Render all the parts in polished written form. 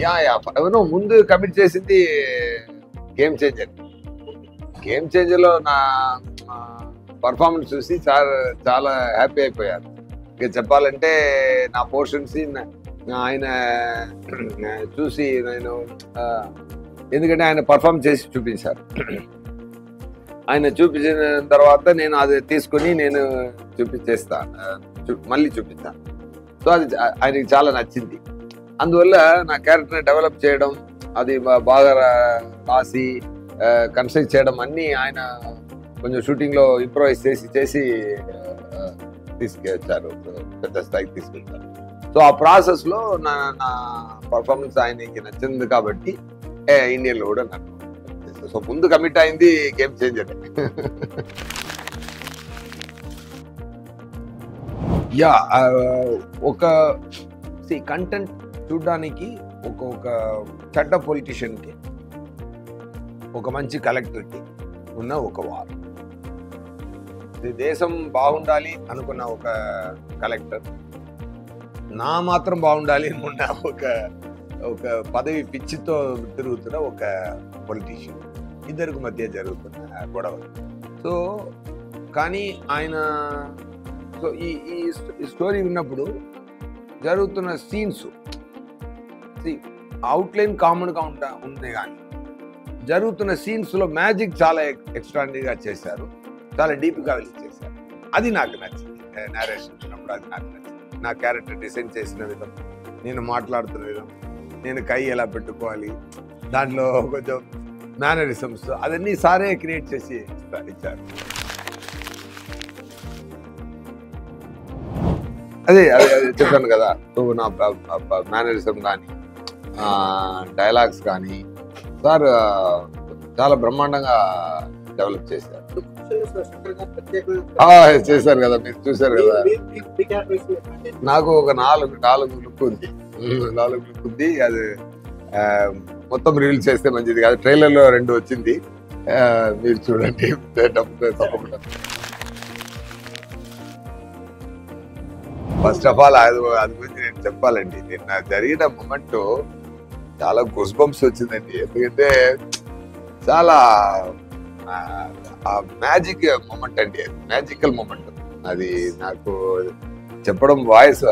Yeah yeah అవును ముందు commit చేసింది గేమ్ చేంజర్. గేమ్ చేంజర్ లో నా పర్ఫార్మెన్స్ చూసి చాలా హ్యాపీ అయిపోయారు. ఇక చెప్పాలంటే నా పోర్షన్స్ ఆయన చూసి నేను ఎందుకంటే ఆయన పర్ఫార్మ్ చేసి చూపించారు. ఆయన చూపించిన తర్వాత నేను అది తీసుకుని నేను మళ్ళీ చూపిస్తాను. సో అది ఆయనకి చాలా నచ్చింది. అందువల్ల నా క్యారెక్టర్ని డెవలప్ చేయడం, అది బాగా రాసి కన్స్ట్రక్ట్ చేయడం అన్నీ ఆయన కొంచెం షూటింగ్లో ఇంప్రూవైజ్ చేసి తీసుకెళ్తారు, పెద్ద స్థాయికి తీసుకెళ్తారు. సో ఆ ప్రాసెస్లో నా పర్ఫార్మెన్స్ ఆయనకి నచ్చింది కాబట్టి ఇండియన్లో కూడా నాకు. సో ముందు కమిట్ అయింది గేమ్ చేంజర్. యా ఒక కంటెంట్ చూడడానికి ఒక చెడ్డ పొలిటీషియన్కి, ఒక మంచి కలెక్టర్కి ఉన్న ఒక వార్. దేశం బాగుండాలి అనుకున్న ఒక కలెక్టర్, నా మాత్రం బాగుండాలి అనుకున్న ఒక పదవి పిచ్చితో తిరుగుతున్న ఒక పొలిటీషియన్, ఇద్దరికి మధ్య జరుగుతున్న గొడవ. సో కానీ ఆయన సో ఈ స్టోరీ విన్నప్పుడు జరుగుతున్న సీన్స్ అవుట్లైన్ కామన్గా ఉంది, కానీ జరుగుతున్న సీన్స్లో మ్యాజిక్ చాలా ఎక్స్ట్రాడినరీగా చేశారు, చాలా డీప్గా వెళ్ళి చేశారు. అది నాకు నచ్చింది. నేరేషన్ ఇచ్చినప్పుడు అది నాకు నచ్చింది. నా క్యారెక్టర్ డిజైన్ చేసిన విధం, నేను మాట్లాడుతున్న విధం, నేను కై ఎలా పెట్టుకోవాలి, దాంట్లో కొంచెం మేనరిజమ్స్ అదన్నీ సారే క్రియేట్ చేసి ఇచ్చారు. అదే చెప్పాను కదా. సో నా మేనరిజం కానీ డైలాగ్స్ కానీ సార్ చాలా బ్రహ్మాండంగా డెవలప్ చేశారు. చేశారు కదా, మీరు చూశారు కదా. నాకు ఒక నాలుగు లుక్ ఉంది. అది మొత్తం రివీల్ చేస్తే మంచిది కాదు. ట్రైలర్లో 2 వచ్చింది, మీరు చూడండి తప్పకుండా. ఫస్ట్ ఆఫ్ ఆల్ అది గురించి నేను చెప్పాలండి. నిన్న జరిగిన మూమెంట్ చాలా గూస్ బంప్స్ వచ్చిందండి. ఎందుకంటే చాలా మ్యాజిక్ మూమెంట్ అండి, అది మ్యాజికల్ మూమెంట్. అది నాకు చెప్పడం వాయిస్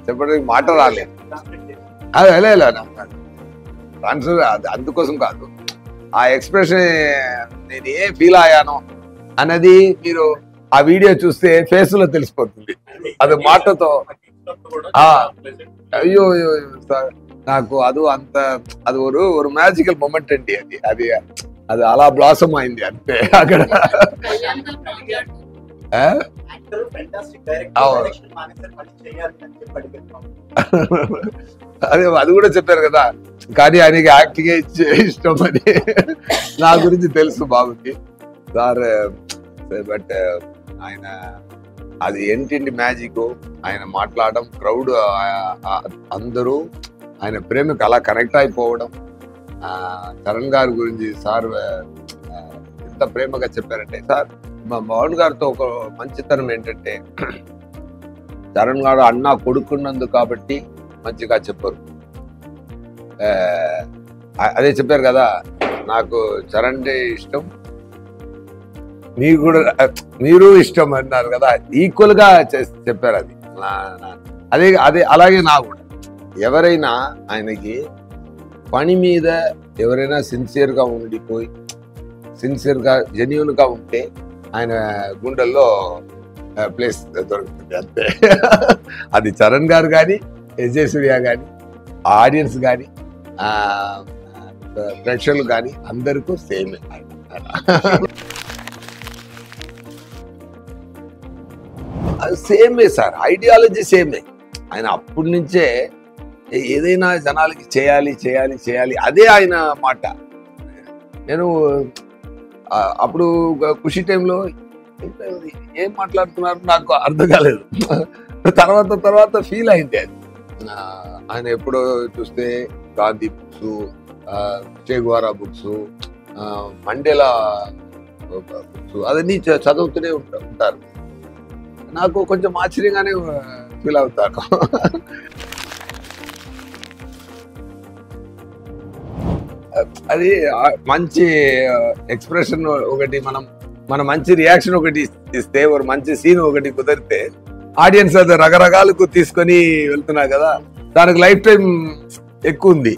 చెప్పడానికి మాట రాలేదు. అదే ఆన్సర్ అందుకోసం కాదు, ఆ ఎక్స్ప్రెషన్ నేను ఏం ఫీల్ అయ్యానో అన్నది మీరు ఆ వీడియో చూస్తే ఫేస్ లో తెలిసిపోతుంది. అది మాటతో అయ్యో సార్ నాకు అది ఒక మ్యాజికల్ మూమెంట్ అండి. అది అలా బ్లాసమ్ అయింది అంతే అక్కడ. అది కూడా చెప్పారు కదా, కానీ ఆయనకి యాక్టింగ్ ఇష్టం అని నా గురించి తెలుసు బాబుకి సార్. బట్ ఆయన అది ఏంటి మ్యాజిక్, ఆయన మాట్లాడడం, క్రౌడ్ అందరూ ఆయన ప్రేమకు అలా కనెక్ట్ అయిపోవడం. చరణ్ గారి గురించి సార్ ఎంత ప్రేమగా చెప్పారంటే, సార్ మా మోహన్ గారితో ఒక మంచితనం ఏంటంటే, చరణ్ గారు అన్న కొడుకున్నందుకు కాబట్టి మంచిగా చెప్పరు. అదే చెప్పారు కదా, నాకు చరణ్ ఇష్టం, మీరు ఇష్టం అన్నారు కదా, ఈక్వల్ గా చెప్పారు. అదే అలాగే నా కూడా ఎవరైనా ఆయనకి పని మీద ఎవరైనా సిన్సియర్గా ఉండిపోయి సిన్సియర్గా జెన్యూన్గా ఉంటే ఆయన గుండెల్లో ప్లేస్ దొరుకుతుంది అంతే. అది చరణ్ గారు కానీ, విజయ్ సూర్య కానీ, ఆడియన్స్ కానీ, ప్రేక్షకులు కానీ అందరికీ సేమే. సేమే సార్, ఐడియాలజీ సేమే. ఆయన అప్పటి నుంచే ఏదైనా జనాలకి చేయాలి అదే ఆయన మాట. నేను అప్పుడు ఖుషి టైంలో ఏం మాట్లాడుతున్నారు నాకు అర్థం కాలేదు. తర్వాత ఫీల్ అయింది అది. ఆయన ఎప్పుడో చూస్తే గాంధీ బుక్స్, చే గువారా బుక్స్, మండేలా బుక్స్ అవన్నీ చదువుతూనే ఉంటారు. నాకు కొంచెం ఆశ్చర్యంగానే ఫీల్ అవుతాను. అది మంచి ఎక్స్ప్రెషన్ ఒకటి, మన మంచి రియాక్షన్ ఒకటి ఇస్తే, ఒక మంచి సీన్ ఒకటి కుదిరితే ఆడియన్స్ అది రకరకాలకు తీసుకొని వెళ్తున్నారు కదా, దానికి లైఫ్ టైం ఎక్కువ ఉంది.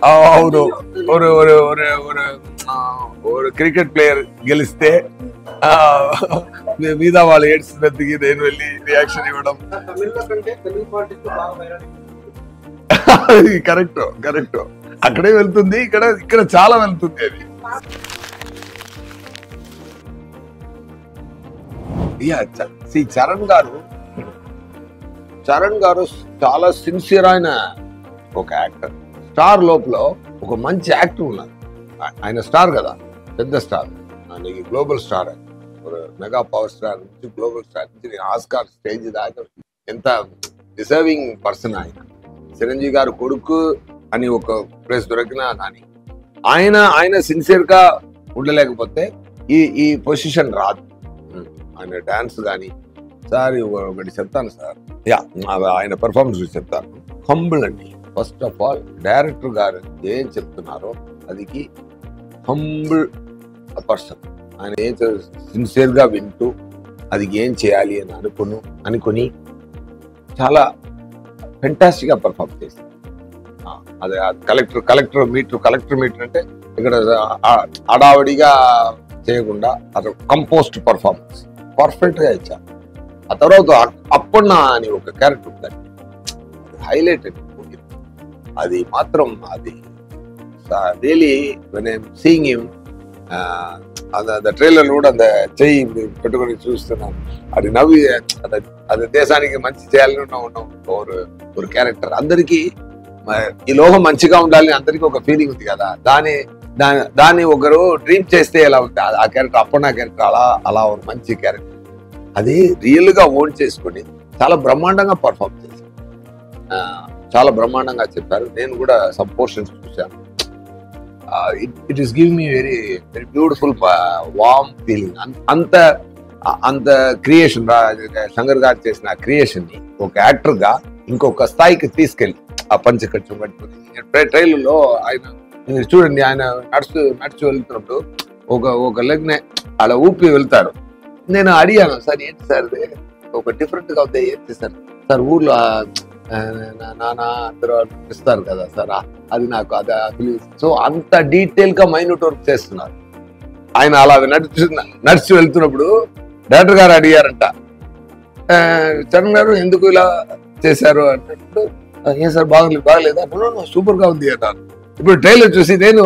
అవును, ஒரு క్రికెట్ ప్లేయర్ గెలిస్తే మీద వాళ్ళు ఏడ్చినందుకు నేను వెళ్ళి రియాక్షన్ ఇవ్వడం. కరెక్ట్ అక్కడే వెళ్తుంది, ఇక్కడ చాలా వెళ్తుంది అది. చరణ్ గారు చాలా సిన్సియర్ అయిన ఒక యాక్టర్. స్టార్ లోపల ఒక మంచి యాక్టర్ ఉన్నారు. ఆయన స్టార్ కదా, పెద్ద స్టార్, ఆయనకి global star, mega power star నుంచి గ్లోబల్ స్టార్ నుంచి ఆస్కార్ స్టేజ్ దాకా ఎంత డిజర్వింగ్ పర్సన్ ఆయన. చిరంజీవి గారు కొడుకు అని ఒక ప్లేస్ దొరికినా కానీ ఆయన సిన్సియర్ గా ఉండలేకపోతే ఈ పొజిషన్ రాదు. ఆయన డాన్స్ కానీ, సార్ ఒకటి చెప్తాను సార్, ఆయన పెర్ఫార్మెన్స్ చెప్తాను. హంబుల్ అండి. ఫస్ట్ ఆఫ్ ఆల్ డైరెక్టర్ గారు ఏం చెప్తున్నారో అదికి హంబుల్ పర్సన్. ఆయన ఏం సిన్సియర్ గా వింటూ అది ఏం చేయాలి అని అనుకుని చాలా ఫెంటాస్టిక్ గా పర్ఫార్మ్ చేశారు. అదే కలెక్టర్ మీటర్ అంటే ఇక్కడ అడావడిగా చేయకుండా అది కంపోస్ట్ పర్ఫార్మెన్స్ పర్ఫెక్ట్ గా ఇచ్చారు. ఆ తర్వాత అప్పన్న అని ఒక క్యారెక్టర్ ఉందండి, హైలైటెడ్. అది మాత్రం అది really when I'm seeing him, அந்த ట్రైలర్ కూడా అంత చెయ్యి పెట్టుకొని చూస్తున్నాను. అది నవ్వి అది దేశానికి మంచి చేయాలని ఉన్న ఒక క్యారెక్టర్. అందరికీ ఈ లోకం మంచిగా ఉండాలని అందరికీ ఒక ఫీలింగ్ ఉంది కదా, దాన్ని ఒకరు డ్రీమ్ చేస్తే ఎలా ఉంటుంది ఆ క్యారెక్టర్. అప్పన్న క్యారెక్టర్ అలా ఒక మంచి క్యారెక్టర్. అది రియల్ గా ఓన్ చేసుకుని చాలా బ్రహ్మాండంగా పర్ఫార్మ్ చేశారు, చాలా బ్రహ్మాండంగా చెప్పారు. నేను కూడా సమ్ పోర్షన్స్ చూశాను. It is give me very very beautiful warm feeling. అంత క్రియేషన్, శంకర్ గారు చేసిన క్రియేషన్ ని ఒక యాక్టర్ గా ఇంకొక స్థాయికి తీసుకెళ్ళి ఆ పంచకట్టు పట్టుకుని ట్రైలర్లో ఆయన చూడండి, ఆయన నడుచు వెళ్తున్నప్పుడు ఒక లెగ్ నే అలా ఊపి వెళ్తారు. నేను అడిగాను, సార్ ఏంటి సార్ ఒక డిఫరెంట్ గా ఉంది, ఏంటి సార్ ఊర్లో నాన్న అందరూ ఇస్తారు కదా సార్, అది నాకు అది. సో అంత డీటెయిల్ గా మైన్యూట్ వర్క్ చేస్తున్నారు ఆయన. అలా నడిచి వెళ్తున్నప్పుడు డైరెక్టర్ గారు అడిగారంట, చరణ్ గారు ఎందుకు ఇలా చేశారు అన్నప్పుడు, ఏం సార్ బాగలేదా? సూపర్ గా ఉంది అన్నారు. ఇప్పుడు ట్రైలర్ చూసి నేను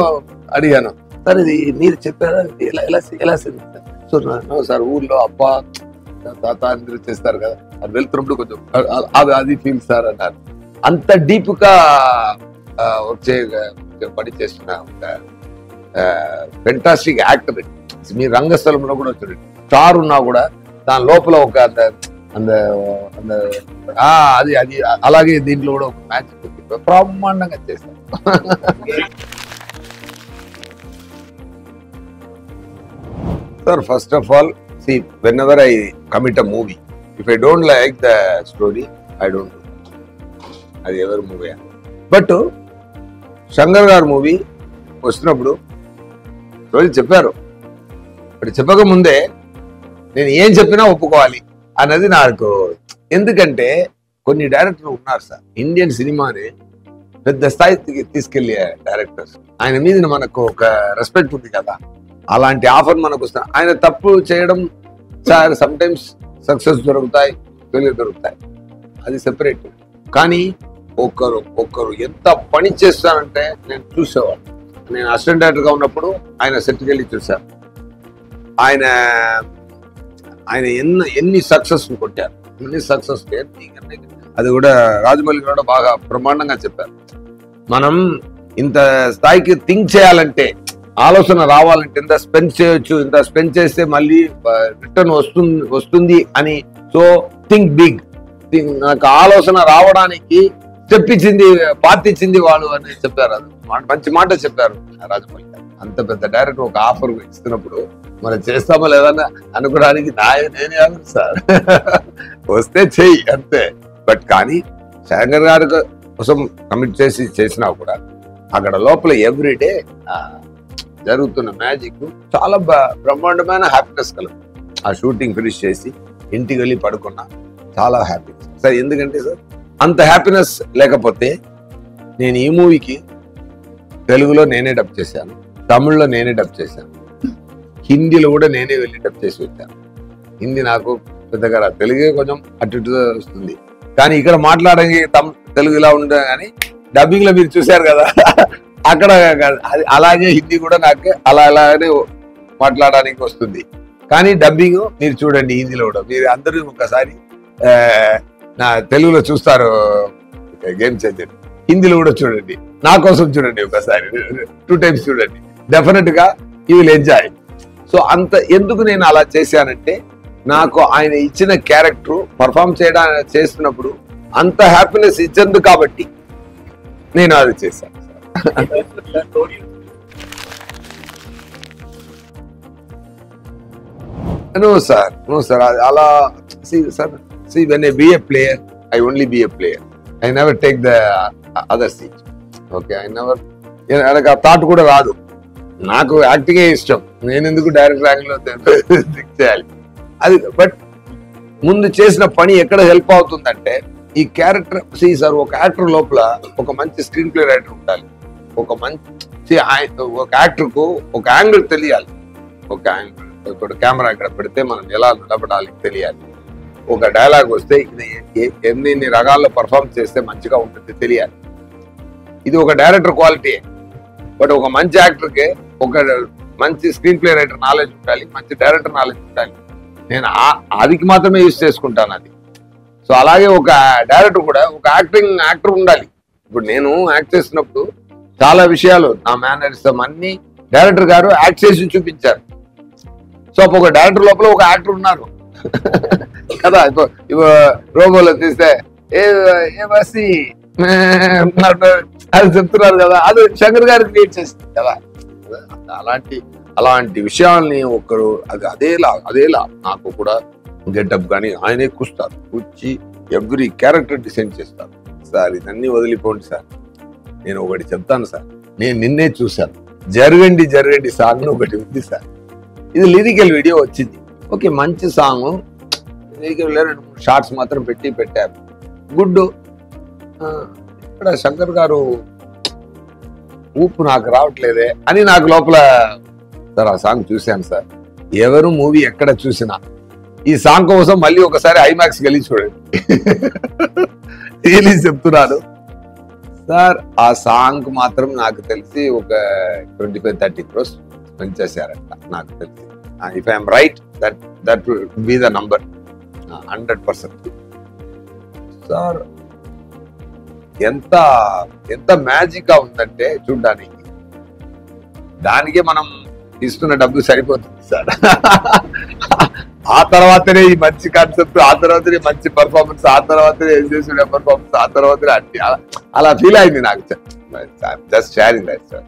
అడిగాను, సార్ ఇది మీరు చెప్పారా, ఎలా సో సార్ ఊర్లో అప్ప తాత అందరూ చేస్తారు కదా, అది వెళ్తున్నప్పుడు కొంచెం అది ఫీల్ సార్ అన్నారు. అంత డీప్ గా వచ్చే పని చేస్తున్న ఫెంటాస్టిక్ యాక్టర్. మీ రంగస్థలంలో కూడా చూడండి, స్టార్ ఉన్నా కూడా దాని లోపల ఒక అది అలాగే దీంట్లో కూడా ఒక మ్యాచ్ బ్రహ్మాండంగా చేస్తారు. Sir first of all, see, whenever I commit a movie, if I don't like the story, I don't do it. అది ఎవరి మూవీ. బట్ శంకర్ గారు మూవీ వస్తున్నప్పుడు రోజు చెప్పారు, ఇప్పుడు చెప్పక ముందే నేను ఏం చెప్పినా ఒప్పుకోవాలి అన్నది నాకు. ఎందుకంటే కొన్ని డైరెక్టర్లు ఉన్నారు సార్, ఇండియన్ సినిమాని పెద్ద స్థాయికి తీసుకెళ్లే డైరెక్టర్స్. ఆయన మీద మనకు ఒక రెస్పెక్ట్ ఉంది కదా, అలాంటి ఆఫర్ మనకు వస్తుంది. ఆయన తప్పు చేయడం సార్, సమ్ టైమ్స్ సక్సెస్ దొరుకుతాయి, ఫెయిల్యూర్ దొరుకుతాయి, అది సెపరేట్. కానీ ఒకరు ఎంత పని చేస్తారంటే నేను చూసేవాడు. నేను అసిస్టెంట్ డైరెక్టర్ గా ఉన్నప్పుడు ఆయన సెట్కి వెళ్ళి చూశాను. ఆయన ఎన్ని సక్సెస్ కొట్టారు, ఎన్ని సక్సెస్. అది కూడా రాజమౌళి కూడా బాగా బ్రహ్మాండంగా చెప్పారు. మనం ఇంత స్థాయికి థింక్ చేయాలంటే, ఆలోచన రావాలంటే ఇంత స్పెండ్ చేయొచ్చు, ఇంత స్పెండ్ చేస్తే మళ్ళీ రిటర్న్ వస్తుంది అని. So think big. నాకు ఆలోచన రావడానికి స్టెప్ ఇచ్చింది, పార్టీ ఇచ్చింది వాళ్ళు అని చెప్పారు. అది మంచి మాట చెప్పారు రాజమౌళి గారు. అంత పెద్ద డైరెక్టర్ ఒక ఆఫర్ ఇస్తున్నప్పుడు మనం చేస్తామో లేదన్నా అనుకోవడానికి నేనే ఆఫర్ సార్, వస్తే చెయ్యి అంతే. బట్ కానీ శంకర్ గారి కోసం కమిట్ చేసినా కూడా అక్కడ లోపల ఎవ్రీడే జరుగుతున్న మ్యాజిక్ చాలా బ్రహ్మాండమైన హ్యాపీనెస్ కలదు. ఆ షూటింగ్ ఫినిష్ చేసి ఇంటికి వెళ్ళి పడుకున్నా చాలా హ్యాపీనెస్ సార్. ఎందుకంటే సార్ అంత హ్యాపీనెస్ లేకపోతే నేను ఈ మూవీకి తెలుగులో నేనే డబ్ చేశాను, తమిళ్లో నేనే డబ్ చేశాను, హిందీలో కూడా నేనే వెళ్ళి డబ్ చేసి వచ్చాను. హిందీ నాకు పెద్దగా తెలుగే కొంచెం అటు ఇటు వస్తుంది, కానీ ఇక్కడ మాట్లాడడానికి తెలుగు ఇలా ఉండదు. కానీ డబ్బింగ్ లో మీరు చూశారు కదా అక్కడ అలాగే హిందీ కూడా నాకు అలానే మాట్లాడడానికి వస్తుంది. కానీ డబ్బింగ్ మీరు చూడండి హిందీలో కూడా. మీరు అందరూ ఒకసారి నా తెలుగులో చూస్తారు గేమ్ చేంజర్, హిందీలో కూడా చూడండి, నా కోసం చూడండి ఒకసారి, 2 times చూడండి, డెఫినెట్ గా యూ విల్ ఎంజాయ్. సో అంత ఎందుకు నేను అలా చేశానంటే నాకు ఆయన ఇచ్చిన క్యారెక్టర్ పర్ఫామ్ చేస్తున్నప్పుడు అంత హ్యాపీనెస్ ఇచ్చింది కాబట్టి నేను అది చేశాను. నో సార్ అలా see when I be a player, I only be a player. I never take the other seat. Okay, నాకు ఆ థాట్ కూడా రాదు. నాకు యాక్టింగే ఇష్టం, నేను ఎందుకు డైరెక్ట్ ర్యాంక్ లో చేయాలి అది. బట్ ముందు చేసిన పని ఎక్కడ హెల్ప్ అవుతుందంటే ఈ క్యారెక్టర్ సార్ ఒక యాక్టర్ లోపల ఒక మంచి స్క్రీన్ ప్లే రైటర్ ఉండాలి, ఒక యాక్టర్ కు ఒక యాంగిల్ తెలియాలి, ఒక యాంగిల్ ఇప్పుడు కెమెరా ఇక్కడ పెడితే మనం ఎలా నిలబడాలి తెలియాలి, ఒక డైలాగ్ వస్తే ఇది ఎన్ని రకాల్లో పర్ఫామ్ చేస్తే మంచిగా ఉంటుంది తెలియాలి. ఇది ఒక డైరెక్టర్ క్వాలిటీ. బట్ ఒక మంచి యాక్టర్కి ఒక మంచి స్క్రీన్ ప్లే రైటర్ నాలెడ్జ్ ఉండాలి, మంచి డైరెక్టర్ నాలెడ్జ్ ఉండాలి. నేను అదికి మాత్రమే యూజ్ చేసుకుంటాను అది. సో అలాగే ఒక డైరెక్టర్ కూడా ఒక యాక్టర్ ఉండాలి. ఇప్పుడు నేను యాక్ట్ చేసినప్పుడు చాలా విషయాలు నా మేనరిజం అన్ని డైరెక్టర్ గారు యాక్ట్ చేసి చూపించారు. సో ఒక డైరెక్టర్ లోపల ఒక యాక్టర్ ఉన్నారు కదా. ఇప్పుడు రోబోలో తీస్తే ఏ బస్సి అది చెప్తున్నారు కదా, అది శంకర్ గారు క్రియేట్ చేస్తుంది కదా. అలాంటి విషయాల్ని ఒకరు అదేలా నాకు కూడా గెటప్ కానీ ఆయనే కూర్చి ఎవ్రీ క్యారెక్టర్ డిసైన్ చేస్తారు. సార్ ఇదన్నీ వదిలిపోండి సార్, నేను ఒకటి చెప్తాను సార్, నేను నిన్నే చూశాను, జరగండి సాంగ్ ఒకటి ఉంది సార్. ఇది లిరికల్ వీడియో వచ్చింది, ఓకే మంచి సాంగ్, లిరికల్ 2-3 షార్ట్స్ మాత్రం పెట్టారు, గుడ్. ఇక్కడ శంకర్ గారు ఊపు నాకు రావట్లేదే అని నాకు లోపల సార్ ఆ సాంగ్ చూశాను సార్. ఎవరు మూవీ ఎక్కడ చూసినా ఈ సాంగ్ కోసం మళ్ళీ ఒకసారి ఐమాక్స్ వెళ్ళి చూడండి చెప్తున్నాను సార్. ఆ సాంగ్ మాత్రం నాకు తెలిసి ఒక 25-30 crores స్పెండ్ చేశారంట నాకు తెలిసి. If I'm right that will be the number 100%. Sir ఎంత మ్యాజిక్ గా ఉందంటే చూడ్డానికి, దానికే మనం ఇస్తున్న డబ్బు సరిపోతుంది సార్. ఆ తర్వాతనే ఈ మంచి కాన్సెప్ట్, ఆ తర్వాతనే మంచి పర్ఫార్మెన్స్, ఆ తర్వాతనే చేసిన పర్ఫార్మెన్స్, ఆ తర్వాతనే అన్ని అలా ఫీల్ అయింది నాకు. Just sharing that sir.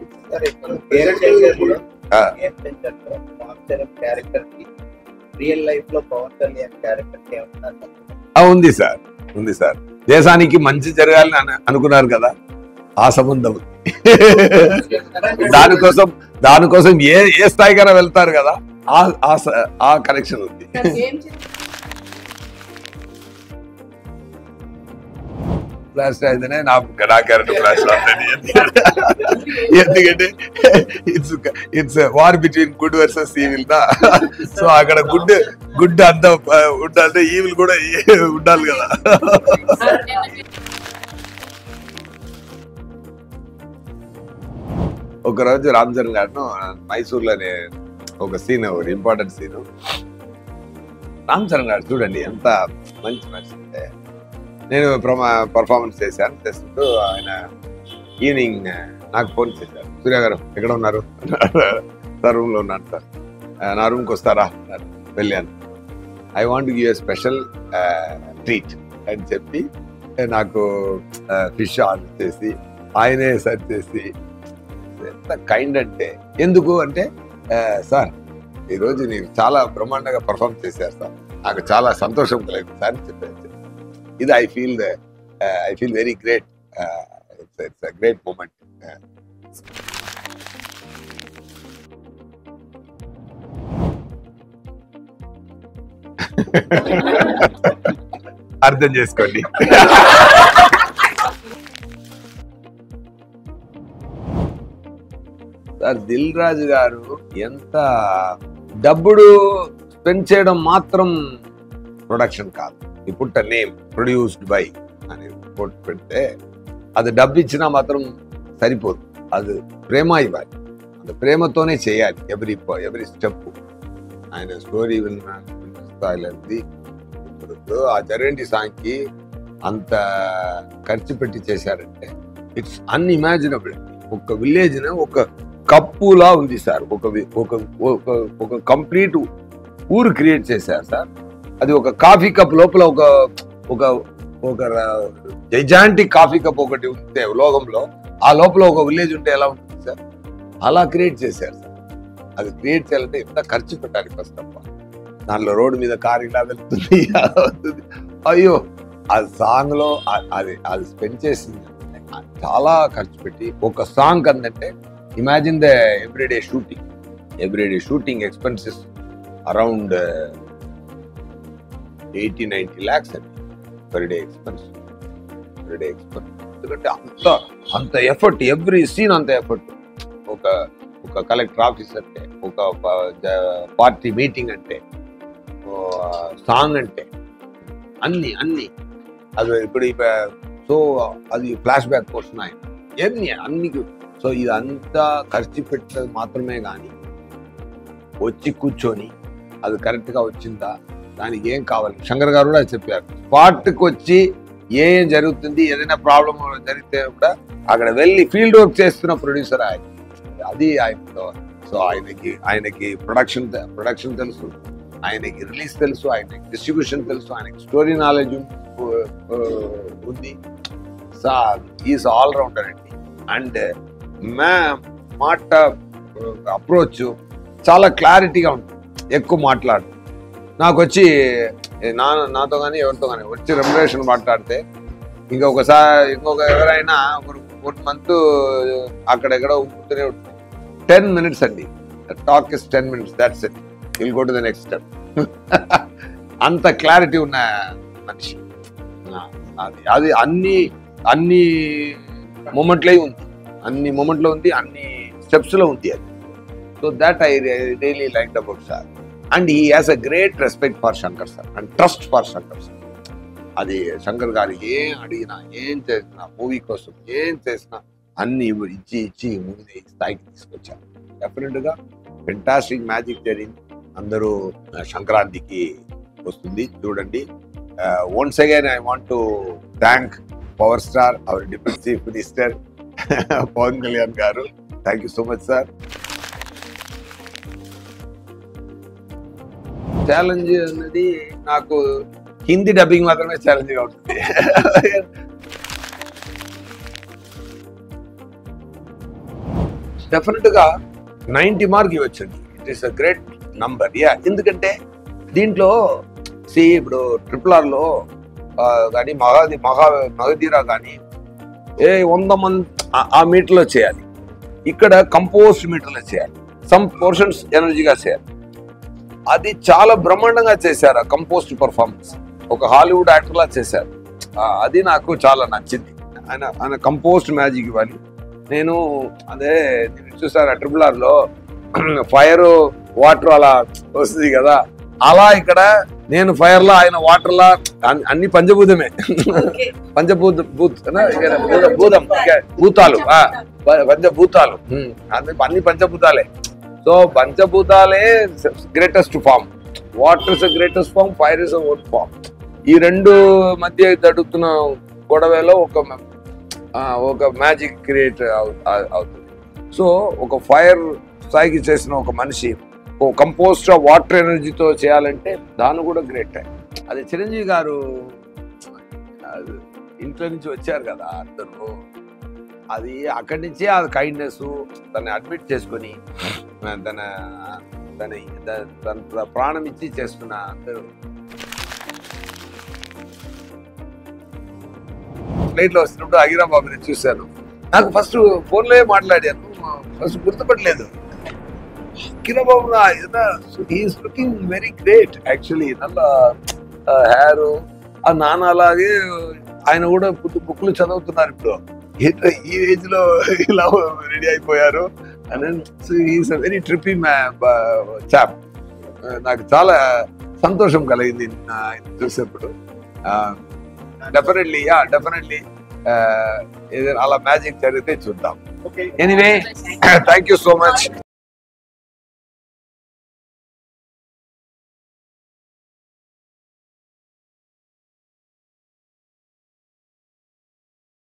ఉంది సార్. దేశానికి మంచి జరగాలని అనుకున్నారు కదా, ఆ సంబంధం దానికోసం ఏ స్థాయికైనా వెళ్తారు కదా, ఆ కనెక్షన్ ఉంది. బ్లాస్ట్ అయితేనే నా క్యారెక్టర్ బ్లాస్ట్ అవుతుంది. ఎందుకంటే it's war between good versus evil దా. సో అక్కడ గుడ్ అంతా ఉండాలంటే ఈవిల్ కూడా ఉండాలి కదా. ఒకరోజు రామ్ చరణ్ గారు మైసూర్లోనే ఒక సీన్, ఒక ఇంపార్టెంట్ సీన్. రామ్ చరణ్ గారు చూడండి ఎంత మంచి మనిషి అంటే, నేను పర్ఫార్మెన్స్ చేస్తూ ఆయన ఈవినింగ్ నాకు ఫోన్ చేశారు, సూర్య గారు ఎక్కడ ఉన్నారు? సార్ రూమ్లో ఉన్నాను సార్, నా రూమ్కి వస్తారా? వెళ్ళాను. I want give a special treat అని చెప్పి నాకు ఫిష్ ఆర్డర్ చేసి ఆయనే సర్వ్ చేసి, ఎంత కైండ్ అంటే. ఎందుకు అంటే సార్ ఈరోజు నేను చాలా బ్రహ్మాండంగా పర్ఫార్మ్ చేశారు సార్, నాకు చాలా సంతోషం కలిగింది సార్ చెప్పారు. ఇది I feel very great. It's a great moment. అర్థం చేసుకోండి. సార్ దిల్ రాజు గారు ఎంత డబ్బుడు స్పెండ్ చేయడం మాత్రం ప్రొడక్షన్ కాదు. ఇప్పుడు నేమ్ ప్రొడ్యూస్డ్ బై అని కోట్ పెడితే అది డబ్బు ఇచ్చినా మాత్రం సరిపోదు, అది ప్రేమ ఇవ్వాలి, అది ప్రేమతోనే చేయాలి ఎవరి స్టెప్. ఆయన స్టోరీ విన్నది ఇప్పుడు ఆ జరేంటి సాంగ్కి అంత ఖర్చు పెట్టి చేశారంటే ఇట్స్ అన్ఇమాజినబుల్. ఒక విలేజ్ ఒక కప్పులా ఉంది సార్, ఒక కంప్లీట్ ఊరు క్రియేట్ చేశారు సార్. అది ఒక కాఫీ కప్ లోపల ఒక జైజాంటిక్ కాఫీ కప్ ఒకటి ఉంటే లోకంలో, ఆ లోపల ఒక విలేజ్ ఉంటే ఎలా ఉంటుంది సార్? అలా క్రియేట్ చేశారు సార్. అది క్రియేట్ చేయాలంటే ఎంత ఖర్చు పెట్టాలి ఫస్ట్ ఆఫ్ ఆల్. దాంట్లో రోడ్డు మీద కారు ఇలా వెళ్తుంది, అయ్యో ఆ సాంగ్ లో అది స్పెండ్ చేసింది చాలా ఖర్చు పెట్టి ఒక సాంగ్ అందంటే imagine the everyday shooting expenses around 80-90 lakhs అండి పర్ డే ఎక్స్పెన్స్. ఎందుకంటే అంత ఎఫర్ట్, ఎవ్రీ సీన్ అంత ఎఫర్ట్. ఒక కలెక్టర్ ఆఫీస్ అంటే, ఒక పార్టీ మీటింగ్ అంటే, సాంగ్ అంటే అన్ని అది ఇప్పుడు సో అది ఫ్లాష్ బ్యాక్ పోర్షన్ అన్ని. సో ఇదంతా ఖర్చు పెట్టేది మాత్రమే కానీ వచ్చి కూర్చొని అది కరెక్ట్గా వచ్చిందా, దానికి ఏం కావాలి శంకర్ గారు కూడా చెప్పారు. స్పాట్కి వచ్చి ఏం జరుగుతుంది, ఏదైనా ప్రాబ్లం జరిగితే కూడా అక్కడ వెళ్ళి ఫీల్డ్ వర్క్ చేస్తున్న ప్రొడ్యూసర్ ఆయన. అది ఆయనతో. సో ఆయనకి ప్రొడక్షన్ తెలుసు, ఆయనకి రిలీజ్ తెలుసు, ఆయనకి డిస్ట్రిబ్యూషన్ తెలుసు, ఆయనకి స్టోరీ నాలెడ్జ్ ఉంది. ఈజ్ ఆల్ రౌండర్ అండి. అండ్ మాట అప్రోచ్ చాలా క్లారిటీగా ఉంటుంది, ఎక్కువ మాట్లాడు. నాకు వచ్చి నాతో కానీ ఎవరితో కానీ వచ్చి రెమ్యునరేషన్ మాట్లాడితే ఇంకొక ఎవరైనా ఒక మంత్ అక్కడెక్కడో ఉంటూనే ఉంటుంది. 10 minutes అండి, talk is 10 minutes, that's it, will go to the next step. అంత క్లారిటీ ఉన్న మనిషి. అది అన్ని మూమెంట్లో ఉంది, అన్ని స్టెప్స్లో ఉంది అది. So that I really liked about sir. And he has a great respect for Shankar sir and trust for Shankar sir. అది శంకర్ గారు ఏం అడిగినా, ఏం చేసినా, మూవీ కోసం ఏం చేసినా అన్ని ఇచ్చి మూవీ స్థాయికి తీసుకొచ్చారు. డెఫినెట్గా ఫెంటాస్టిక్ మ్యాజిక్ జరిగింది. అందరూ సంక్రాంతికి వస్తుంది చూడండి. Once again I want to thank power star, our deputy chief minister Pawan Kalyan garu. Thank you so much sir. Challenge అనేది నాకు హిందీ డబ్బింగ్ మాత్రమే ఛాలెంజ్గా ఉంటుంది. డెఫినెట్గా 90 మార్క్ ఇవ్వచ్చండి. It is a great number. ఎందుకంటే దీంట్లో ఇప్పుడు RRRలో కానీ మగధీరా కానీ 100 మంది ఆ మీటర్లో చేయాలి, ఇక్కడ కంపోజ్డ్ మీటర్లో చేయాలి, సమ్ పోర్షన్స్ ఎనర్జీగా చేయాలి. అది చాలా బ్రహ్మాండంగా చేశారు. ఆ కంపోజ్డ్ పర్ఫార్మెన్స్ ఒక హాలీవుడ్ యాక్టర్లా చేశారు. అది నాకు చాలా నచ్చింది. ఆయన కంపోజ్డ్ మ్యాజిక్ ఇవ్వాలి. నేను చూసాను RRRలో ఫైర్ వాటర్ అలా వస్తుంది కదా, అలా ఇక్కడ నేను ఫైర్ లా, ఆయన వాటర్ లా, అన్ని పంచభూతమే. పంచభూతాలు అన్ని పంచభూతాలే. సో పంచభూతాలే greatest form. Water is greatest form, fire is own form. ఈ రెండు మధ్య జరుగుతున్న గొడవలో ఒక మ్యాజిక్ క్రియేట్ అవుతుంది. సో ఒక ఫైర్ స్థాయికి చేసిన ఒక మనిషి కంపోస్ట్ వాటర్ ఎనర్జీతో చేయాలంటే దాన్ని కూడా గ్రేట్. అది చిరంజీవి గారు ఇంట్లో నుంచి వచ్చారు కదా అందరూ, అది అక్కడి నుంచే ఆ కైండ్నెస్ దాన్ని అడ్మిట్ చేసుకొని తన ప్రాణం ఇచ్చి చేస్తున్న అందరూ. ఫ్లైట్లో వస్తున్నప్పుడు అగిరా బాబుని చూశాను. నాకు ఫస్ట్ ఫోన్లో మాట్లాడాను, ఫస్ట్ గుర్తుపట్టలేదు. Kirababu is looking very great actually. నల్ల హెయిర్, ఆ నాన్నలాగే ఆయన కూడా బుక్లు చదువుతున్నారు ఇప్పుడు. ఈ ఏజ్ లో ఇలా రెడీ అయిపోయారు. Is a very trippy chap. నాకు చాలా సంతోషం కలిగింది చూసేప్పుడు. డెఫినెట్లీ ఏదైనా అలా మ్యాజిక్ జరిగితే చూద్దాం. Anyway, thank you so much.